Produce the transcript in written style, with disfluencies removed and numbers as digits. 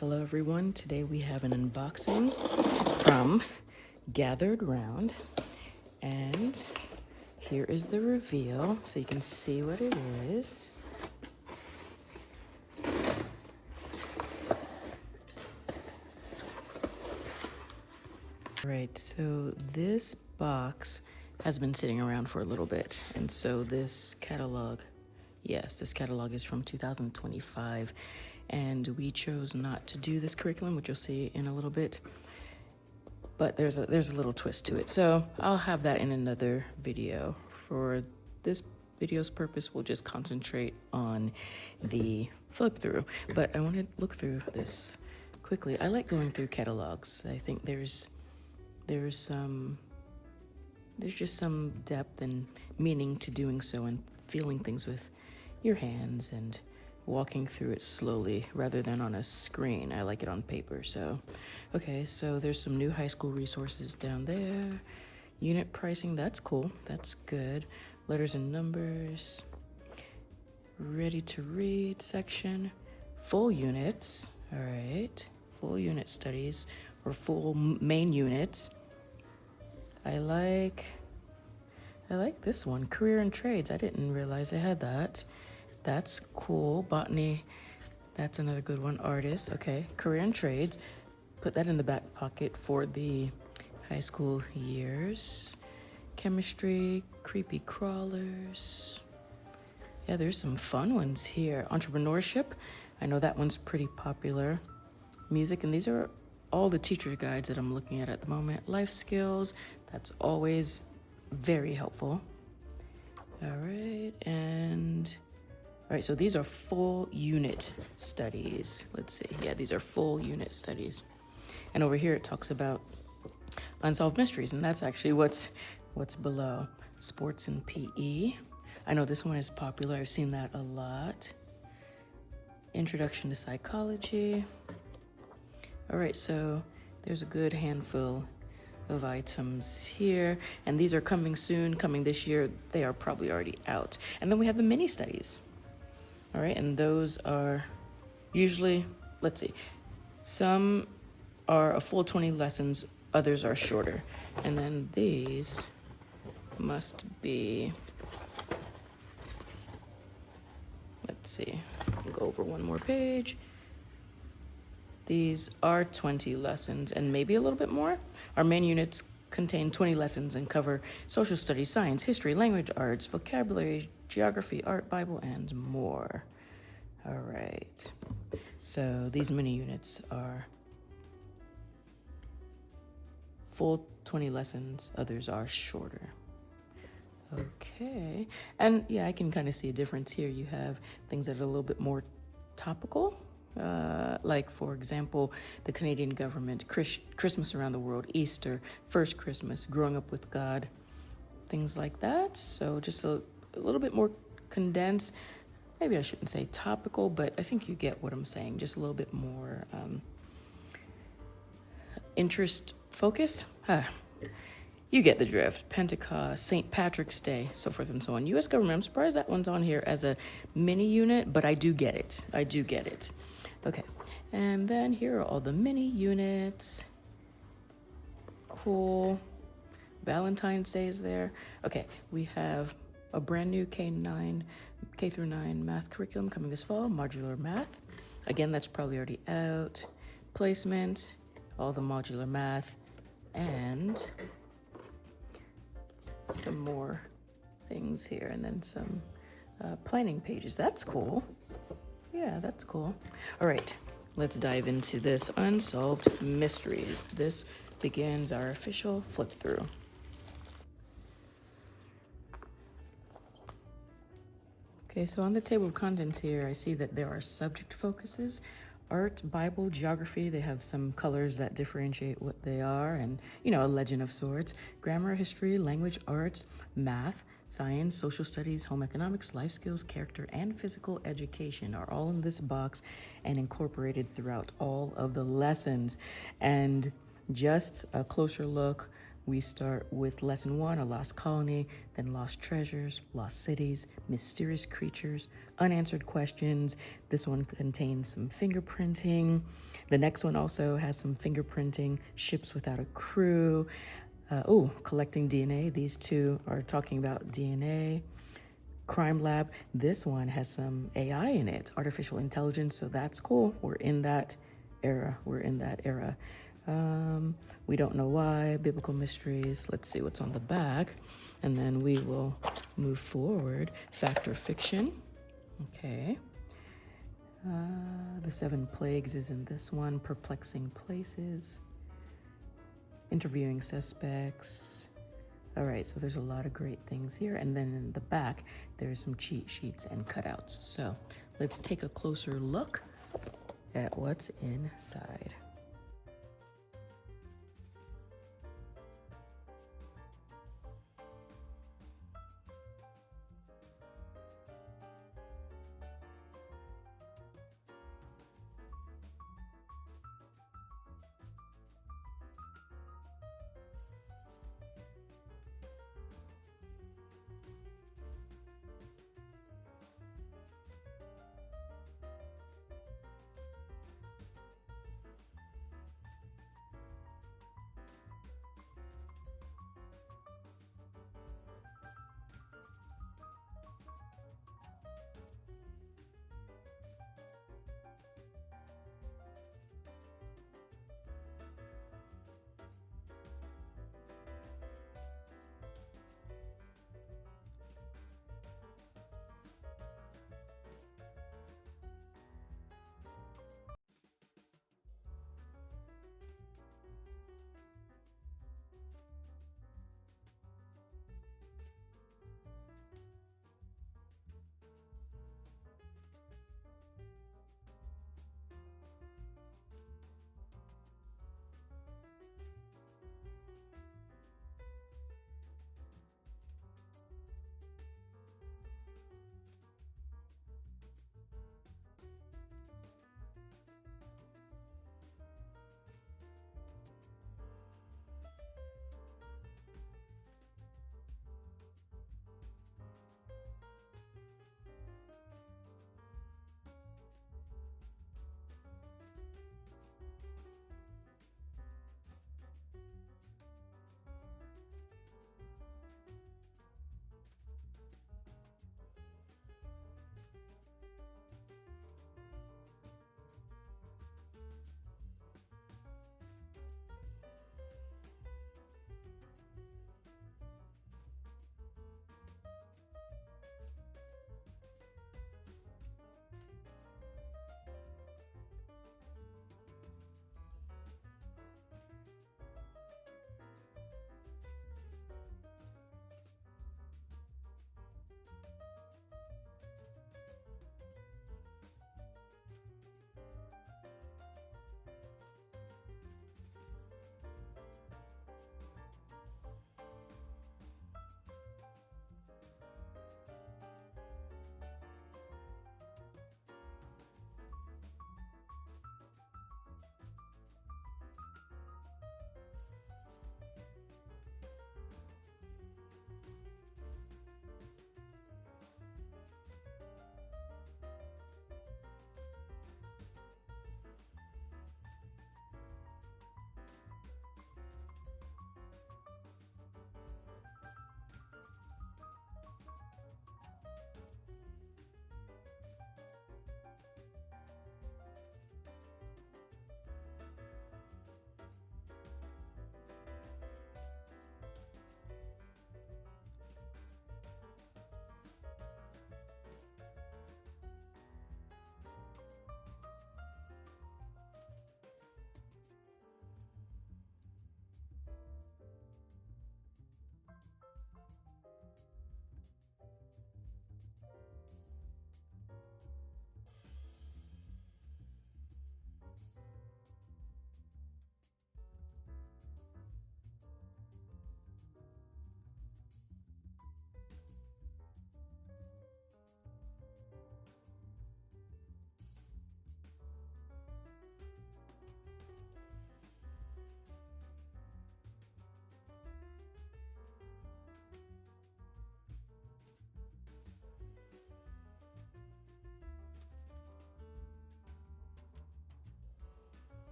Hello everyone, today we have an unboxing from Gathered Round, and here is the reveal so you can see what it is. Alright, so this box has been sitting around for a little bit, and so this catalog, yes, this catalog is from 2025, and we chose not to do this curriculum, which you'll see in a little bit. But there's a little twist to it. So I'll have that in another video. For this video's purpose, we'll just concentrate on the flip through. But I want to look through this quickly. I like going through catalogs. I think there's just some depth and meaning to doing so and feeling things with your hands and walking through it slowly rather than on a screen. I like it on paper. So, okay, so there's some new high school resources down there. Unit pricing, that's cool. That's good. Letters and numbers. Ready to read section. Full units. All right. Full unit studies or full main units. I like this one. Career and trades. I didn't realize I had that. That's cool. Botany, that's another good one. Artists, okay. Career and trades, put that in the back pocket for the high school years. Chemistry, creepy crawlers. Yeah, there's some fun ones here. Entrepreneurship, I know that one's pretty popular. Music, and these are all the teacher guides that I'm looking at the moment. Life skills, that's always very helpful. All right, and all right, so these are full unit studies. Let's see. Yeah, these are full unit studies. And over here it talks about unsolved mysteries, and that's actually what's below. Sports and PE. I know this one is popular. I've seen that a lot. Introduction to psychology. All right, so there's a good handful of items here, and these are coming soon, coming this year. They are probably already out. And then we have the mini studies. All right, and those are usually, let's see, some are a full 20 lessons, others are shorter. And then these must be, let's see, I'll go over one more page. These are 20 lessons and maybe a little bit more. Our main units contain 20 lessons and cover social studies, science, history, language arts, vocabulary, geography, art, Bible, and more. All right. So these mini units are full 20 lessons, others are shorter. Okay. And yeah, I can kind of see a difference here. You have things that are a little bit more topical. Like, for example, the Canadian government, Christmas around the world, Easter, first Christmas, growing up with God, things like that. So just a little bit more condensed. Maybe I shouldn't say topical, but I think you get what I'm saying. Just a little bit more interest focused. You get the drift. Pentecost, St. Patrick's Day, so forth and so on. U.S. government, I'm surprised that one's on here as a mini unit, but I do get it. I do get it. Okay, and then here are all the mini units. Cool. Valentine's Day is there. Okay, we have a brand new K through 9 math curriculum coming this fall, modular math. Again, that's probably already out. Placement, all the modular math, and some more things here, and then some planning pages. That's cool. Yeah, that's cool. All right, let's dive into this Unsolved Mysteries. This begins our official flip through. Okay, so on the table of contents here, I see that there are subject focuses. Art, Bible, geography, they have some colors that differentiate what they are, and, you know, a legend of sorts. Grammar, history, language, arts, math, science, social studies, home economics, life skills, character, and physical education are all in this box and incorporated throughout all of the lessons. And just a closer look, We start with lesson 1, a lost colony, then lost treasures, lost cities, mysterious creatures, unanswered questions. This one contains some fingerprinting. The next one also has some fingerprinting, ships without a crew. Collecting DNA. These two are talking about DNA. Crime Lab. This one has some AI in it, artificial intelligence, so that's cool. We're in that era. We don't know why. Biblical mysteries. Let's see what's on the back, and then we will move forward. Fact or fiction. Okay. The 7 plagues is in this one. Perplexing places. Interviewing suspects. All right, so there's a lot of great things here. And then in the back, there's some cheat sheets and cutouts. So let's take a closer look at what's inside.